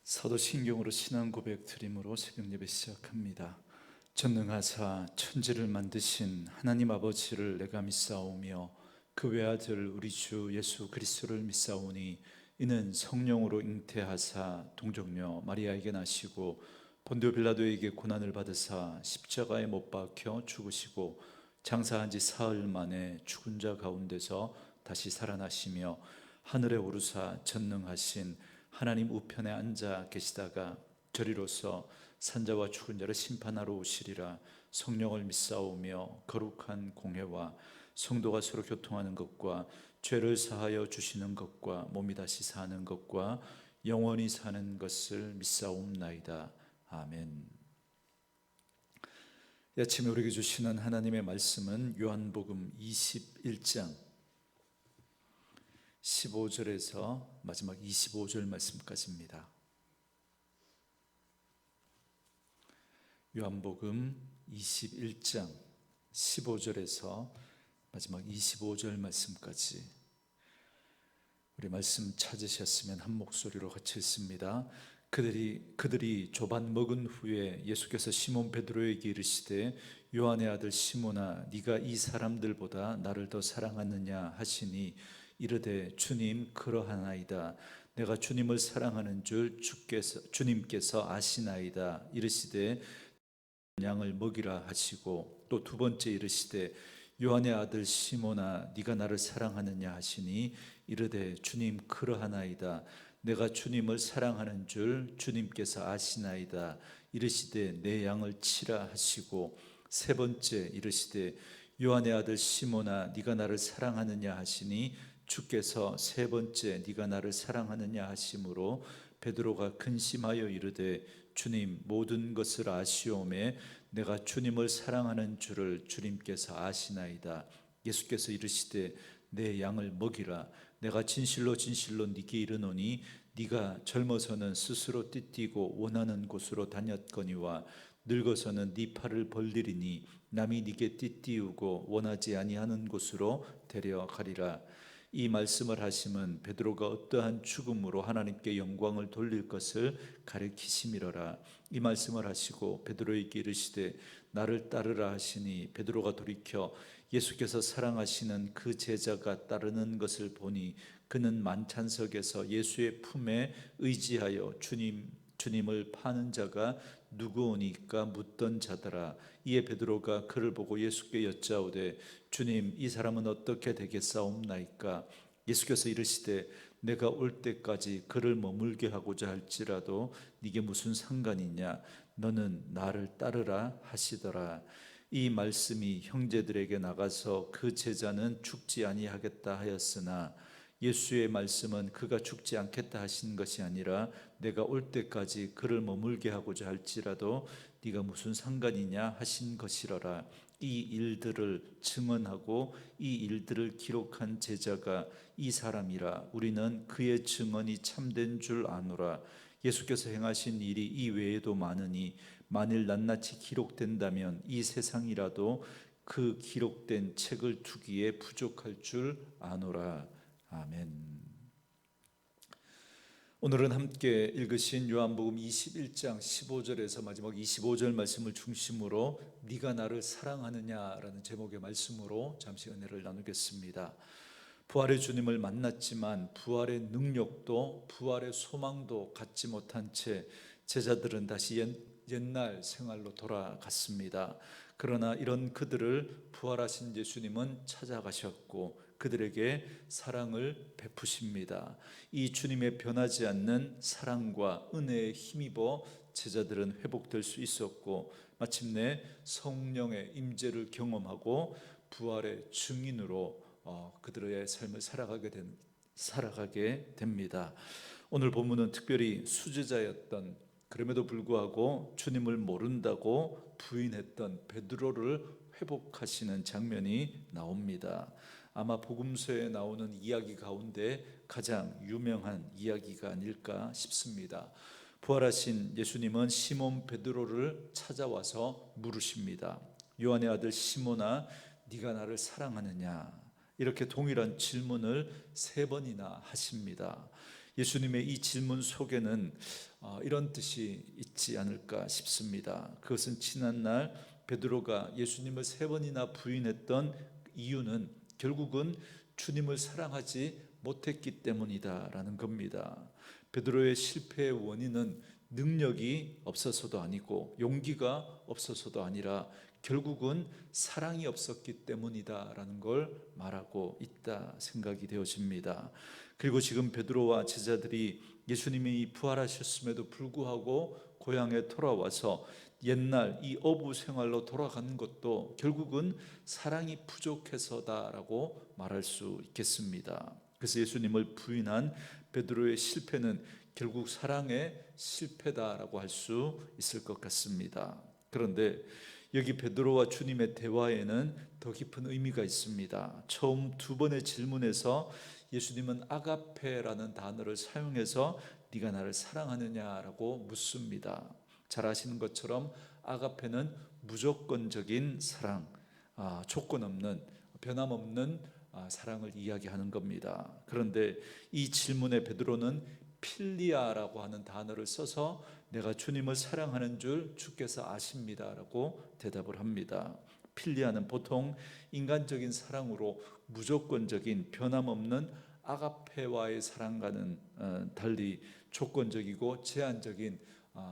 사도신경으로 신앙 고백 드림으로 새벽 예배 시작합니다. 전능하사 천지를 만드신 하나님 아버지를 내가 믿사오며 그 외아들 우리 주 예수 그리스도를 믿사오니 이는 성령으로 잉태하사 동정녀 마리아에게 나시고 본디오 빌라도에게 고난을 받으사 십자가에 못 박혀 죽으시고 장사한 지 사흘 만에 죽은 자 가운데서 다시 살아나시며 하늘에 오르사 전능하신 하나님 우편에 앉아 계시다가 저리로서 산자와 죽은 자를 심판하러 오시리라. 성령을 믿사오며 거룩한 공회와 성도가 서로 교통하는 것과 죄를 사하여 주시는 것과 몸이 다시 사는 것과 영원히 사는 것을 믿사옵나이다. 아멘. 이 아침에 우리에게 주시는 하나님의 말씀은 요한복음 21장 15절에서 마지막 25절 말씀까지입니다. 요한복음 21장 15절에서 마지막 25절 말씀까지 우리 말씀 찾으셨으면 한 목소리로 같이 읽습니다. 그들이 조반 먹은 후에 예수께서 시몬 베드로에게 이르시되 요한의 아들 시몬아 네가 이 사람들보다 나를 더 사랑하느냐 하시니 이르되 주님 그러하나이다. 내가 주님을 사랑하는 줄 주님께서 아시나이다. 이르시되 양을 먹이라 하시고 또 두 번째 이르시되 요한의 아들 시몬아 네가 나를 사랑하느냐 하시니 이르되 주님 그러하나이다. 내가 주님을 사랑하는 줄 주님께서 아시나이다. 이르시되 내 양을 치라 하시고 세 번째 이르시되 요한의 아들 시몬아 네가 나를 사랑하느냐 하시니 주께서 세 번째 네가 나를 사랑하느냐 하심으로 베드로가 근심하여 이르되 주님 모든 것을 아시오매 내가 주님을 사랑하는 줄을 주님께서 아시나이다. 예수께서 이르시되 내 양을 먹이라. 내가 진실로 진실로 네게 이르노니 네가 젊어서는 스스로 띠띠고 원하는 곳으로 다녔거니와 늙어서는 네 팔을 벌리리니 남이 네게 띠띠우고 원하지 아니하는 곳으로 데려가리라. 이 말씀을 하심은 베드로가 어떠한 죽음으로 하나님께 영광을 돌릴 것을 가리키심이로라. 이 말씀을 하시고 베드로에게 이르시되 나를 따르라 하시니 베드로가 돌이켜 예수께서 사랑하시는 그 제자가 따르는 것을 보니 그는 만찬석에서 예수의 품에 의지하여 주님을 파는 자가 누구오니까 묻던 자더라. 이에 베드로가 그를 보고 예수께 여짜오되 주님 이 사람은 어떻게 되겠사옵나이까? 예수께서 이르시되 내가 올 때까지 그를 머물게 하고자 할지라도 네게 무슨 상관이냐? 너는 나를 따르라 하시더라. 이 말씀이 형제들에게 나가서 그 제자는 죽지 아니하겠다 하였으나 예수의 말씀은 그가 죽지 않겠다 하신 것이 아니라 내가 올 때까지 그를 머물게 하고자 할지라도 네가 무슨 상관이냐 하신 것이로라. 이 일들을 증언하고 이 일들을 기록한 제자가 이 사람이라. 우리는 그의 증언이 참된 줄 아노라. 예수께서 행하신 일이 이 외에도 많으니 만일 낱낱이 기록된다면 이 세상이라도 그 기록된 책을 두기에 부족할 줄 아노라. 아멘. 오늘은 함께 읽으신 요한복음 21장 15절에서 마지막 25절 말씀을 중심으로 네가 나를 사랑하느냐라는 제목의 말씀으로 잠시 은혜를 나누겠습니다. 부활의 주님을 만났지만 부활의 능력도 부활의 소망도 갖지 못한 채 제자들은 다시 옛날 생활로 돌아갔습니다. 그러나 이런 그들을 부활하신 예수님은 찾아가셨고 그들에게 사랑을 베푸십니다. 이 주님의 변하지 않는 사랑과 은혜에 힘입어 제자들은 회복될 수 있었고 마침내 성령의 임재를 경험하고 부활의 증인으로 그들의 삶을 살아가게 됩니다. 오늘 본문은 특별히 수제자였던, 그럼에도 불구하고 주님을 모른다고 부인했던 베드로를 회복하시는 장면이 나옵니다. 아마 복음서에 나오는 이야기 가운데 가장 유명한 이야기가 아닐까 싶습니다. 부활하신 예수님은 시몬 베드로를 찾아와서 물으십니다. 요한의 아들 시몬아 네가 나를 사랑하느냐? 이렇게 동일한 질문을 세 번이나 하십니다. 예수님의 이 질문 속에는 이런 뜻이 있지 않을까 싶습니다. 그것은 지난날 베드로가 예수님을 3번이나 부인했던 이유는 결국은 주님을 사랑하지 못했기 때문이다라는 겁니다. 베드로의 실패의 원인은 능력이 없어서도 아니고 용기가 없어서도 아니라 결국은 사랑이 없었기 때문이다라는 걸 말하고 있다 생각이 되어집니다. 그리고 지금 베드로와 제자들이 예수님이 부활하셨음에도 불구하고 고향에 돌아와서 옛날 이 어부 생활로 돌아가는 것도 결국은 사랑이 부족해서다라고 말할 수 있겠습니다. 그래서 예수님을 부인한 베드로의 실패는 결국 사랑의 실패다라고 할 수 있을 것 같습니다. 그런데 여기 베드로와 주님의 대화에는 더 깊은 의미가 있습니다. 처음 2번의 질문에서 예수님은 아가페라는 단어를 사용해서 네가 나를 사랑하느냐라고 묻습니다. 잘 아시는 것처럼 아가페는 무조건적인 사랑, 조건 없는, 변함없는 사랑을 이야기하는 겁니다. 그런데 이 질문에 베드로는 필리아라고 하는 단어를 써서 내가 주님을 사랑하는 줄 주께서 아십니다라고 대답을 합니다. 필리아는 보통 인간적인 사랑으로 무조건적인 변함없는 아가페와의 사랑과는 달리 조건적이고 제한적인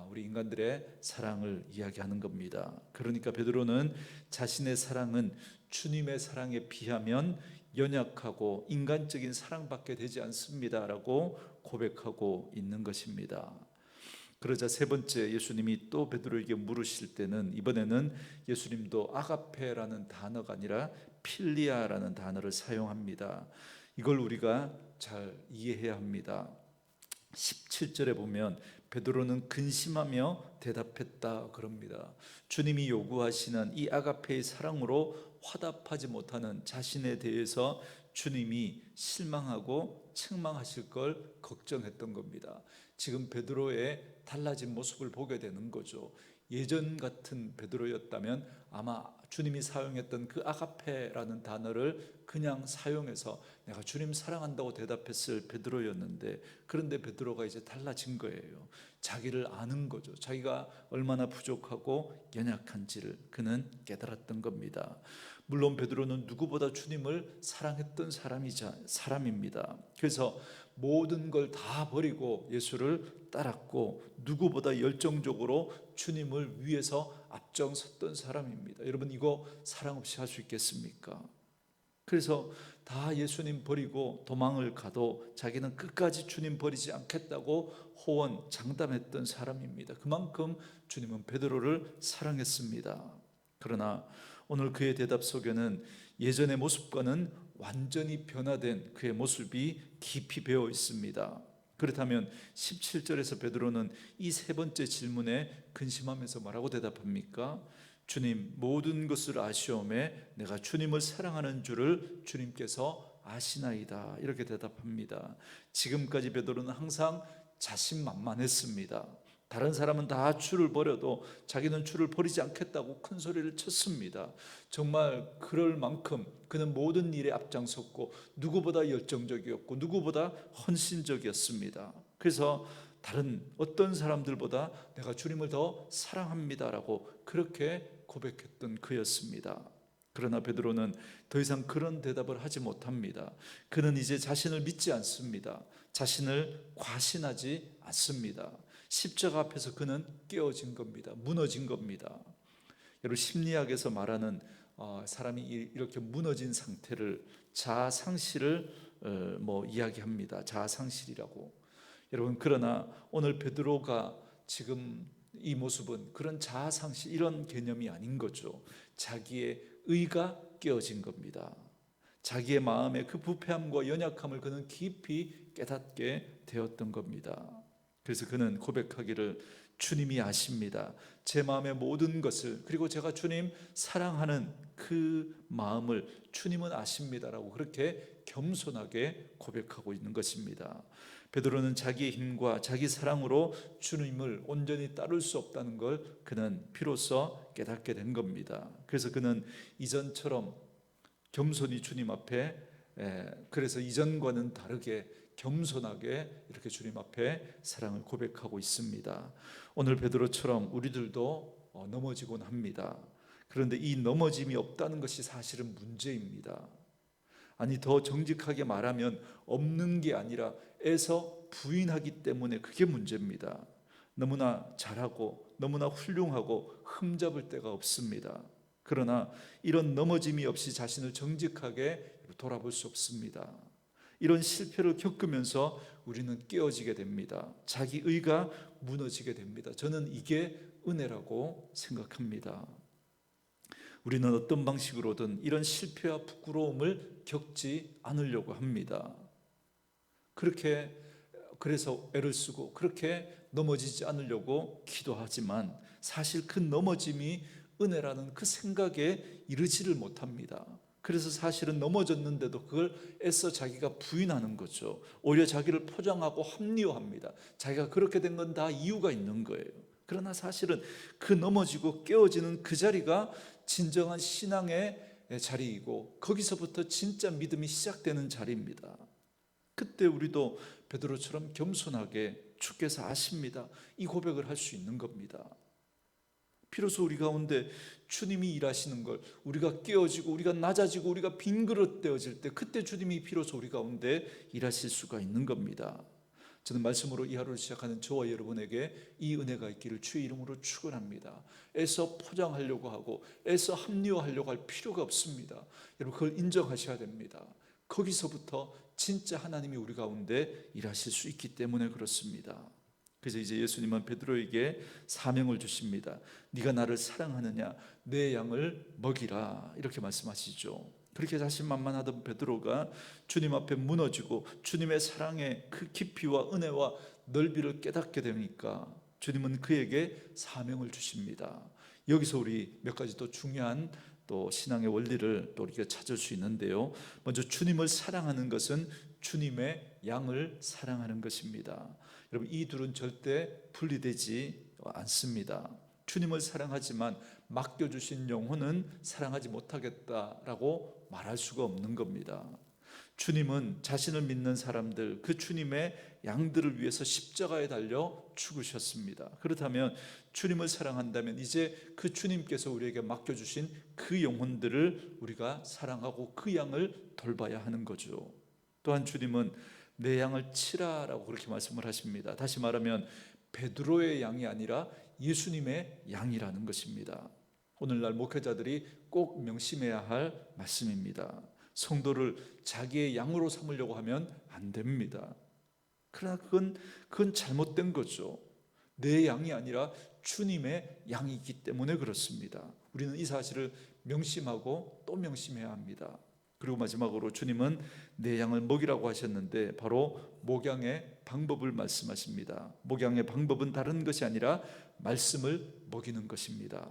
우리 인간들의 사랑을 이야기하는 겁니다. 그러니까 베드로는 자신의 사랑은 주님의 사랑에 비하면 연약하고 인간적인 사랑밖에 되지 않습니다라고 고백하고 있는 것입니다. 그러자 3번째 예수님이 또 베드로에게 물으실 때는 이번에는 예수님도 아가페라는 단어가 아니라 필리아라는 단어를 사용합니다. 이걸 우리가 잘 이해해야 합니다. 17절에 보면 베드로는 근심하며 대답했다 그럽니다. 주님이 요구하시는 이 아가페의 사랑으로 화답하지 못하는 자신에 대해서 주님이 실망하고 책망하실 걸 걱정했던 겁니다. 지금 베드로의 달라진 모습을 보게 되는 거죠. 예전 같은 베드로였다면 아마 주님이 사용했던 그 아가페라는 단어를 그냥 사용해서 내가 주님 사랑한다고 대답했을 베드로였는데, 그런데 베드로가 이제 달라진 거예요. 자기를 아는 거죠. 자기가 얼마나 부족하고 연약한지를 그는 깨달았던 겁니다. 물론 베드로는 누구보다 주님을 사랑했던 사람입니다. 그래서 모든 걸 다 버리고 예수를 따랐고 누구보다 열정적으로 주님을 위해서 앞장섰던 사람입니다. 여러분, 이거 사랑 없이 할 수 있겠습니까? 그래서 다 예수님 버리고 도망을 가도 자기는 끝까지 주님 버리지 않겠다고 호언 장담했던 사람입니다. 그만큼 주님은 베드로를 사랑했습니다. 그러나 오늘 그의 대답 속에는 예전의 모습과는 완전히 변화된 그의 모습이 깊이 배어 있습니다. 그렇다면 17절에서 베드로는 이 3번째 질문에 근심하면서 뭐라고 대답합니까? 주님, 모든 것을 아시오매 내가 주님을 사랑하는 줄을 주님께서 아시나이다, 이렇게 대답합니다. 지금까지 베드로는 항상 자신만만했습니다. 다른 사람은 다 주를 버려도 자기는 주를 버리지 않겠다고 큰 소리를 쳤습니다. 정말 그럴 만큼 그는 모든 일에 앞장섰고 누구보다 열정적이었고 누구보다 헌신적이었습니다. 그래서 다른 어떤 사람들보다 내가 주님을 더 사랑합니다라고 그렇게 고백했던 그였습니다. 그러나 베드로는 더 이상 그런 대답을 하지 못합니다. 그는 이제 자신을 믿지 않습니다. 자신을 과신하지 않습니다. 십자가 앞에서 그는 깨어진 겁니다. 무너진 겁니다. 여러분, 심리학에서 말하는 사람이 이렇게 무너진 상태를 자아상실을 이야기합니다. 자아상실이라고. 여러분, 그러나 오늘 베드로가 지금 이 모습은 그런 자아상실, 이런 개념이 아닌 거죠. 자기의 의가 깨어진 겁니다. 자기의 마음의 그 부패함과 연약함을 그는 깊이 깨닫게 되었던 겁니다. 그래서 그는 고백하기를 주님이 아십니다. 제 마음의 모든 것을, 그리고 제가 주님 사랑하는 그 마음을 주님은 아십니다라고 그렇게 겸손하게 고백하고 있는 것입니다. 베드로는 자기의 힘과 자기 사랑으로 주님을 온전히 따를 수 없다는 걸 그는 비로소 깨닫게 된 겁니다. 그래서 그는 이전처럼 겸손히 주님 앞에, 그래서 이전과는 다르게 겸손하게 이렇게 주님 앞에 사랑을 고백하고 있습니다. 오늘 베드로처럼 우리들도 넘어지곤 합니다. 그런데 이 넘어짐이 없다는 것이 사실은 문제입니다. 아니, 더 정직하게 말하면 없는 게 아니라 애서 부인하기 때문에 그게 문제입니다. 너무나 잘하고 너무나 훌륭하고 흠잡을 데가 없습니다. 그러나 이런 넘어짐이 없이 자신을 정직하게 돌아볼 수 없습니다. 이런 실패를 겪으면서 우리는 깨어지게 됩니다. 자기 의가 무너지게 됩니다. 저는 이게 은혜라고 생각합니다. 우리는 어떤 방식으로든 이런 실패와 부끄러움을 겪지 않으려고 합니다. 그래서 애를 쓰고 그렇게 넘어지지 않으려고 기도하지만 사실 그 넘어짐이 은혜라는 그 생각에 이르지를 못합니다. 그래서 사실은 넘어졌는데도 그걸 애써 자기가 부인하는 거죠. 오히려 자기를 포장하고 합리화합니다. 자기가 그렇게 된 건 다 이유가 있는 거예요. 그러나 사실은 그 넘어지고 깨어지는 그 자리가 진정한 신앙의 자리이고 거기서부터 진짜 믿음이 시작되는 자리입니다. 그때 우리도 베드로처럼 겸손하게 주께서 아십니다. 이 고백을 할 수 있는 겁니다. 비로소 우리 가운데 주님이 일하시는 걸 우리가 깨어지고 우리가 낮아지고 우리가 빈그릇 되어질 때 그때 주님이 비로소 우리 가운데 일하실 수가 있는 겁니다. 저는 말씀으로 이 하루를 시작하는 저와 여러분에게 이 은혜가 있기를 주의 이름으로 축원합니다. 애써 포장하려고 하고 애써 합리화하려고 할 필요가 없습니다. 여러분, 그걸 인정하셔야 됩니다. 거기서부터 진짜 하나님이 우리 가운데 일하실 수 있기 때문에 그렇습니다. 그래서 이제 예수님은 베드로에게 사명을 주십니다. 네가 나를 사랑하느냐? 내 양을 먹이라, 이렇게 말씀하시죠. 그렇게 자신만만하던 베드로가 주님 앞에 무너지고 주님의 사랑의 그 깊이와 은혜와 넓이를 깨닫게 되니까 주님은 그에게 사명을 주십니다. 여기서 우리 몇 가지 또 중요한 또 신앙의 원리를 또 우리가 찾을 수 있는데요. 먼저 주님을 사랑하는 것은 주님의 양을 사랑하는 것입니다. 여러분, 이 둘은 절대 분리되지 않습니다. 주님을 사랑하지만 맡겨주신 영혼은 사랑하지 못하겠다라고 말할 수가 없는 겁니다. 주님은 자신을 믿는 사람들, 그 주님의 양들을 위해서 십자가에 달려 죽으셨습니다. 그렇다면 주님을 사랑한다면 이제 그 주님께서 우리에게 맡겨주신 그 영혼들을 우리가 사랑하고 그 양을 돌봐야 하는 거죠. 또한 주님은 내 양을 치라라고 그렇게 말씀을 하십니다. 다시 말하면 베드로의 양이 아니라 예수님의 양이라는 것입니다. 오늘날 목회자들이 꼭 명심해야 할 말씀입니다. 성도를 자기의 양으로 삼으려고 하면 안 됩니다. 그러나 그건 잘못된 거죠. 내 양이 아니라 주님의 양이기 때문에 그렇습니다. 우리는 이 사실을 명심하고 또 명심해야 합니다. 그리고 마지막으로 주님은 내 양을 먹이라고 하셨는데 바로 목양의 방법을 말씀하십니다. 목양의 방법은 다른 것이 아니라 말씀을 먹이는 것입니다.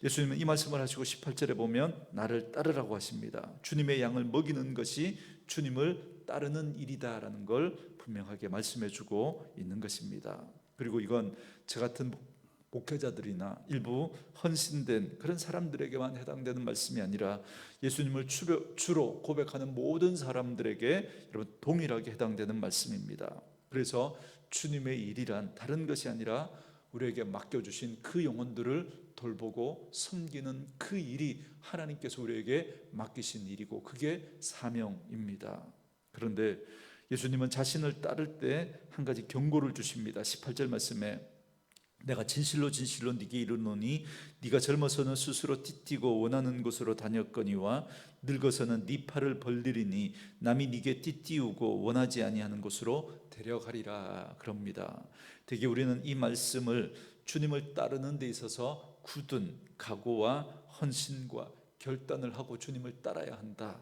예수님은 이 말씀을 하시고 18절에 보면 나를 따르라고 하십니다. 주님의 양을 먹이는 것이 주님을 따르는 일이다라는 걸 분명하게 말씀해 주고 있는 것입니다. 그리고 이건 저 같은 목회자들이나 일부 헌신된 그런 사람들에게만 해당되는 말씀이 아니라 예수님을 주로 고백하는 모든 사람들에게 여러분 동일하게 해당되는 말씀입니다. 그래서 주님의 일이란 다른 것이 아니라 우리에게 맡겨주신 그 영혼들을 돌보고 섬기는 그 일이 하나님께서 우리에게 맡기신 일이고 그게 사명입니다. 그런데 예수님은 자신을 따를 때 한 가지 경고를 주십니다. 18절 말씀에 내가 진실로 진실로 네게 이르노니 네가 젊어서는 스스로 띠띠고 원하는 곳으로 다녔거니와 늙어서는 네 팔을 벌리리니 남이 네게 띠띠우고 원하지 아니하는 곳으로 데려가리라 그럽니다. 되게 우리는 이 말씀을 주님을 따르는 데 있어서 굳은 각오와 헌신과 결단을 하고 주님을 따라야 한다,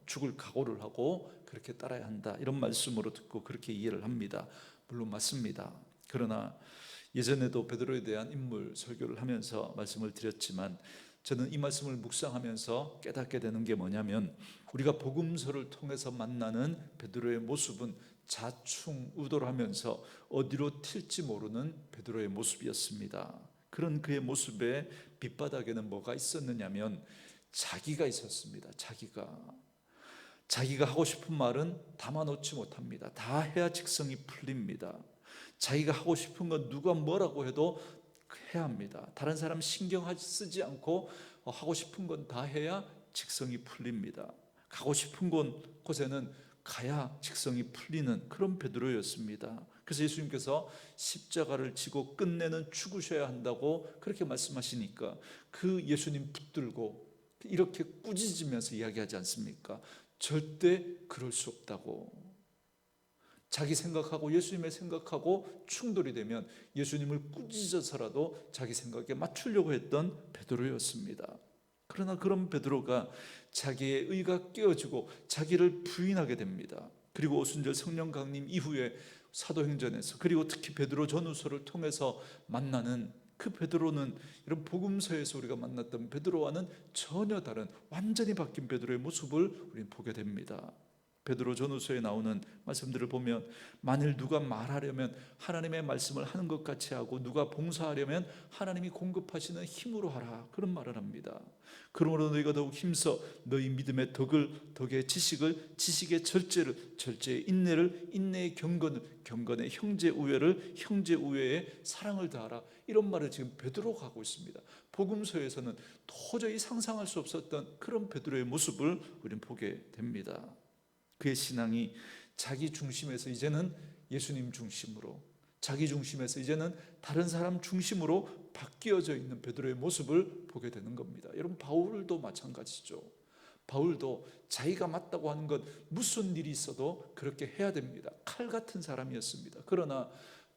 죽을 각오를 하고 그렇게 따라야 한다, 이런 말씀으로 듣고 그렇게 이해를 합니다. 물론 맞습니다. 그러나 예전에도 베드로에 대한 인물 설교를 하면서 말씀을 드렸지만 저는 이 말씀을 묵상하면서 깨닫게 되는 게 뭐냐면 우리가 복음서를 통해서 만나는 베드로의 모습은 자충우돌 하면서 어디로 튈지 모르는 베드로의 모습이었습니다. 그런 그의 모습의 밑바닥에는 뭐가 있었느냐면 자기가 있었습니다. 자기가 하고 싶은 말은 담아놓지 못합니다. 다 해야 직성이 풀립니다. 자기가 하고 싶은 건 누가 뭐라고 해도 해야 합니다. 다른 사람 신경 쓰지 않고 하고 싶은 건 다 해야 직성이 풀립니다. 가고 싶은 곳에는 가야 직성이 풀리는 그런 베드로였습니다. 그래서 예수님께서 십자가를 지고 끝내는 죽으셔야 한다고 그렇게 말씀하시니까 그 예수님 붙들고 이렇게 꾸짖으면서 이야기하지 않습니까? 절대 그럴 수 없다고. 자기 생각하고 예수님의 생각하고 충돌이 되면 예수님을 꾸짖어서라도 자기 생각에 맞추려고 했던 베드로였습니다. 그러나 그런 베드로가 자기의 의가 깨어지고 자기를 부인하게 됩니다. 그리고 오순절 성령 강림 이후에 사도행전에서, 그리고 특히 베드로 전후서를 통해서 만나는 그 베드로는 이런 복음서에서 우리가 만났던 베드로와는 전혀 다른 완전히 바뀐 베드로의 모습을 우리는 보게 됩니다. 베드로 전후서에 나오는 말씀들을 보면 만일 누가 말하려면 하나님의 말씀을 하는 것 같이 하고 누가 봉사하려면 하나님이 공급하시는 힘으로 하라, 그런 말을 합니다. 그러므로 너희가 더욱 힘써 너희 믿음의 덕의 지식을, 지식의 절제의 인내를, 인내의 경건의 형제 우애에 사랑을 다하라, 이런 말을 지금 베드로가 하고 있습니다. 복음서에서는 도저히 상상할 수 없었던 그런 베드로의 모습을 우리는 보게 됩니다. 그의 신앙이 자기 중심에서 이제는 예수님 중심으로, 자기 중심에서 이제는 다른 사람 중심으로 바뀌어져 있는 베드로의 모습을 보게 되는 겁니다. 여러분, 바울도 마찬가지죠. 바울도 자기가 맞다고 하는 것, 무슨 일이 있어도 그렇게 해야 됩니다. 칼 같은 사람이었습니다. 그러나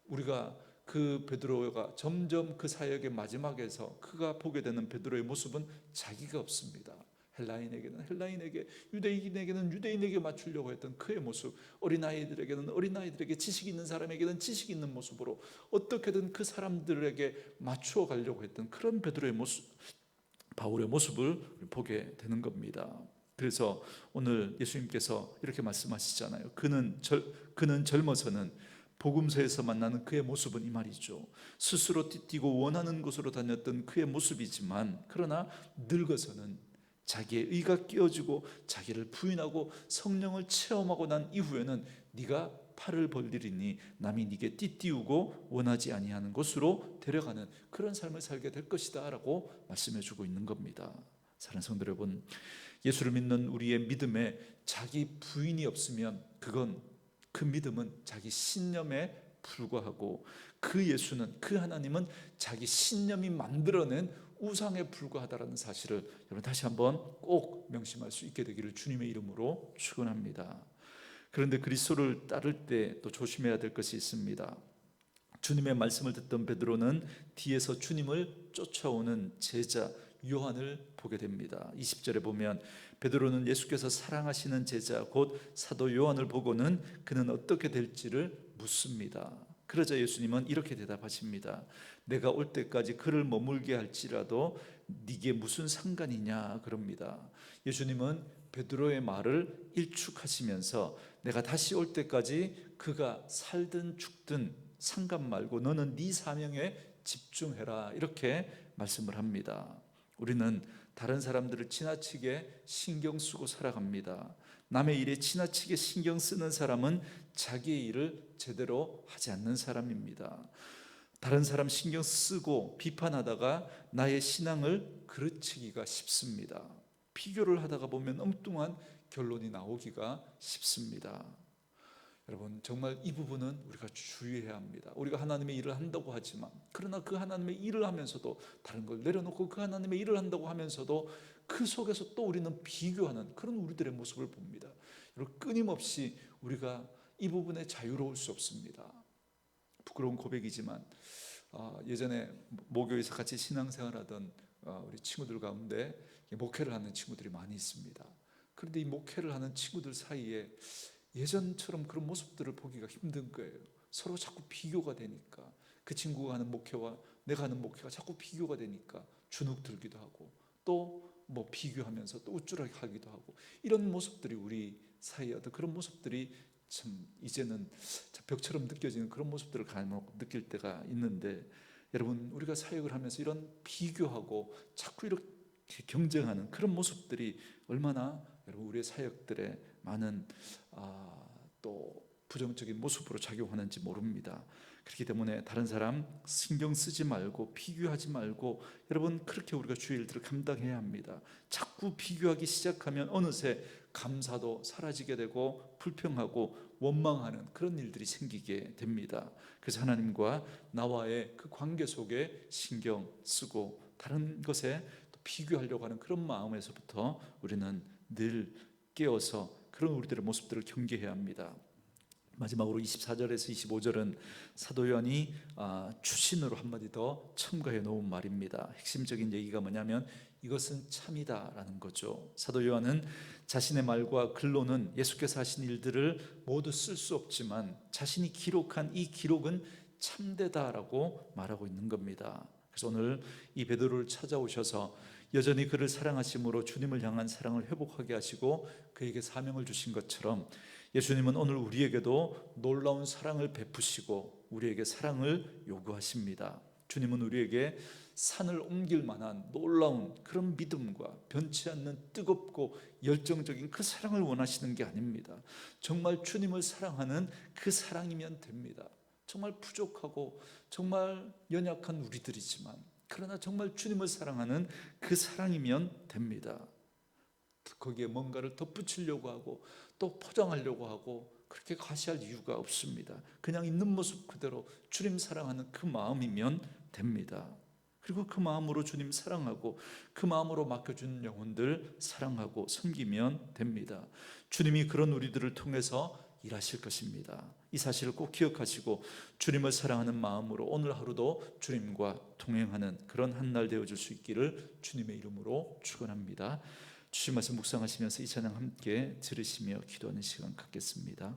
우리가 그 베드로가 점점 그 사역의 마지막에서 그가 보게 되는 베드로의 모습은 자기가 없습니다. 헬라인에게는 헬라인에게, 유대인에게는 유대인에게 맞추려고 했던 그의 모습, 어린아이들에게는 어린아이들에게, 지식 있는 사람에게는 지식 있는 모습으로 어떻게든 그 사람들에게 맞추어 가려고 했던 그런 베드로의 모습, 바울의 모습을 보게 되는 겁니다. 그래서 오늘 예수님께서 이렇게 말씀하시잖아요. 그는 젊어서는, 복음서에서 만나는 그의 모습은 이 말이죠, 스스로 띠뛰고 원하는 곳으로 다녔던 그의 모습이지만, 그러나 늙어서는 자기의 의가 깨어지고 자기를 부인하고 성령을 체험하고 난 이후에는 네가 팔을 벌리리니 남이 네게 띠띠우고 원하지 아니하는 곳으로 데려가는 그런 삶을 살게 될 것이다 라고 말씀해 주고 있는 겁니다. 사랑하는 성도 여러분, 예수를 믿는 우리의 믿음에 자기 부인이 없으면 그 믿음은 자기 신념에 불과하고, 그 예수는, 그 하나님은 자기 신념이 만들어낸 우상에 불과하다라는 사실을 여러분 다시 한번 꼭 명심할 수 있게 되기를 주님의 이름으로 축원합니다. 그런데 그리스도를 따를 때 또 조심해야 될 것이 있습니다. 주님의 말씀을 듣던 베드로는 뒤에서 주님을 쫓아오는 제자 요한을 보게 됩니다. 20절에 보면 베드로는 예수께서 사랑하시는 제자 곧 사도 요한을 보고는 그는 어떻게 될지를 묻습니다. 그러자 예수님은 이렇게 대답하십니다. 내가 올 때까지 그를 머물게 할지라도 네게 무슨 상관이냐 그럽니다. 예수님은 베드로의 말을 일축하시면서 내가 다시 올 때까지 그가 살든 죽든 상관 말고 너는 네 사명에 집중해라, 이렇게 말씀을 합니다. 우리는 다른 사람들을 지나치게 신경 쓰고 살아갑니다. 남의 일에 지나치게 신경 쓰는 사람은 자기의 일을 제대로 하지 않는 사람입니다. 다른 사람 신경 쓰고 비판하다가 나의 신앙을 그르치기가 쉽습니다. 비교를 하다가 보면 엉뚱한 결론이 나오기가 쉽습니다. 여러분, 정말 이 부분은 우리가 주의해야 합니다. 우리가 하나님의 일을 한다고 하지만, 그러나 그 하나님의 일을 하면서도 다른 걸 내려놓고 그 하나님의 일을 한다고 하면서도 그 속에서 또 우리는 비교하는 그런 우리들의 모습을 봅니다. 여러분, 끊임없이 우리가 이 부분에 자유로울 수 없습니다. 부끄러운 고백이지만 예전에 모교에서 같이 신앙생활하던 우리 친구들 가운데 목회를 하는 친구들이 많이 있습니다. 그런데 이 목회를 하는 친구들 사이에 예전처럼 그런 모습들을 보기가 힘든 거예요. 서로 자꾸 비교가 되니까, 그 친구가 하는 목회와 내가 하는 목회가 자꾸 비교가 되니까 주눅 들기도 하고, 또 뭐 비교하면서 또 우쭐하게 하기도 하고, 이런 모습들이 우리 사이에 어떤 그런 모습들이 참 이제는 벽처럼 느껴지는 그런 모습들을 간혹 느낄 때가 있는데, 여러분, 우리가 사역을 하면서 이런 비교하고 자꾸 이렇게 경쟁하는 그런 모습들이 얼마나 여러분 우리의 사역들의 많은 또 부정적인 모습으로 작용하는지 모릅니다. 그렇기 때문에 다른 사람 신경 쓰지 말고 비교하지 말고 여러분 그렇게 우리가 주의 일들을 감당해야 합니다. 자꾸 비교하기 시작하면 어느새 감사도 사라지게 되고 불평하고 원망하는 그런 일들이 생기게 됩니다. 그래서 하나님과 나와의 그 관계 속에 신경 쓰고 다른 것에 또 비교하려고 하는 그런 마음에서부터 우리는 늘 깨어서 그런 우리들의 모습들을 경계해야 합니다. 마지막으로 24절에서 25절은 사도 요한이 추신으로 한마디 더 첨가해 놓은 말입니다. 핵심적인 얘기가 뭐냐면 이것은 참이다라는 거죠. 사도 요한은 자신의 말과 글로는 예수께서 하신 일들을 모두 쓸 수 없지만 자신이 기록한 이 기록은 참되다라고 말하고 있는 겁니다. 그래서 오늘 이 베드로를 찾아오셔서 여전히 그를 사랑하심으로 주님을 향한 사랑을 회복하게 하시고 그에게 사명을 주신 것처럼 예수님은 오늘 우리에게도 놀라운 사랑을 베푸시고 우리에게 사랑을 요구하십니다. 주님은 우리에게 산을 옮길 만한 놀라운 그런 믿음과 변치 않는 뜨겁고 열정적인 그 사랑을 원하시는 게 아닙니다. 정말 주님을 사랑하는 그 사랑이면 됩니다. 정말 부족하고 정말 연약한 우리들이지만 그러나 정말 주님을 사랑하는 그 사랑이면 됩니다. 거기에 뭔가를 덧붙이려고 하고 또 포장하려고 하고 그렇게 과시할 이유가 없습니다. 그냥 있는 모습 그대로 주님 사랑하는 그 마음이면 됩니다. 그리고 그 마음으로 주님 사랑하고 그 마음으로 맡겨준 영혼들 사랑하고 섬기면 됩니다. 주님이 그런 우리들을 통해서 일하실 것입니다. 이 사실을 꼭 기억하시고 주님을 사랑하는 마음으로 오늘 하루도 주님과 동행하는 그런 한 날 되어줄 수 있기를 주님의 이름으로 축원합니다. 주신 말씀 묵상하시면서 이 찬양 함께 들으시며 기도하는 시간 갖겠습니다.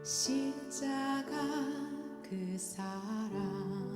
십자가 그 사랑